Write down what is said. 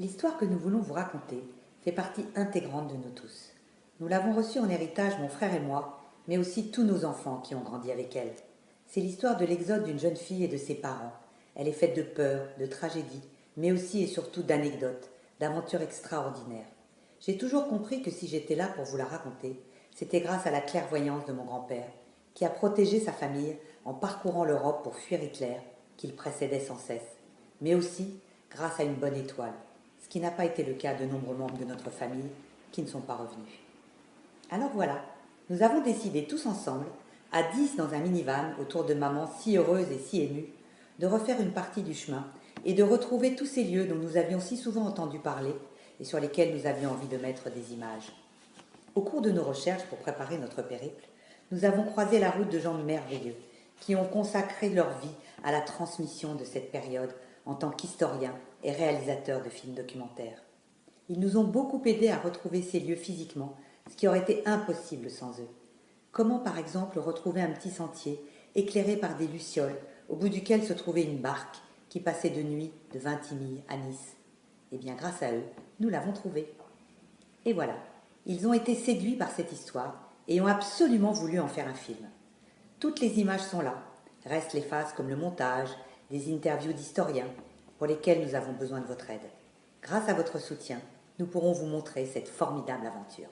L'histoire que nous voulons vous raconter fait partie intégrante de nous tous. Nous l'avons reçue en héritage, mon frère et moi, mais aussi tous nos enfants qui ont grandi avec elle. C'est l'histoire de l'exode d'une jeune fille et de ses parents. Elle est faite de peur, de tragédie, mais aussi et surtout d'anecdotes, d'aventures extraordinaires. J'ai toujours compris que si j'étais là pour vous la raconter, c'était grâce à la clairvoyance de mon grand-père, qui a protégé sa famille en parcourant l'Europe pour fuir Hitler, qu'il précédait sans cesse, mais aussi grâce à une bonne étoile, ce qui n'a pas été le cas de nombreux membres de notre famille qui ne sont pas revenus. Alors voilà, nous avons décidé tous ensemble, à 10 dans un minivan autour de maman si heureuse et si émue, de refaire une partie du chemin et de retrouver tous ces lieux dont nous avions si souvent entendu parler et sur lesquels nous avions envie de mettre des images. Au cours de nos recherches pour préparer notre périple, nous avons croisé la route de gens merveilleux qui ont consacré leur vie à la transmission de cette période en tant qu'historiens et réalisateurs de films documentaires. Ils nous ont beaucoup aidés à retrouver ces lieux physiquement, ce qui aurait été impossible sans eux. Comment par exemple retrouver un petit sentier éclairé par des lucioles au bout duquel se trouvait une barque qui passait de nuit de Vintimille à Nice? Eh bien grâce à eux, nous l'avons trouvé. Et voilà, ils ont été séduits par cette histoire et ont absolument voulu en faire un film. Toutes les images sont là, restent les phases comme le montage, des interviews d'historiens, pour lesquelles nous avons besoin de votre aide. Grâce à votre soutien, nous pourrons vous montrer cette formidable aventure.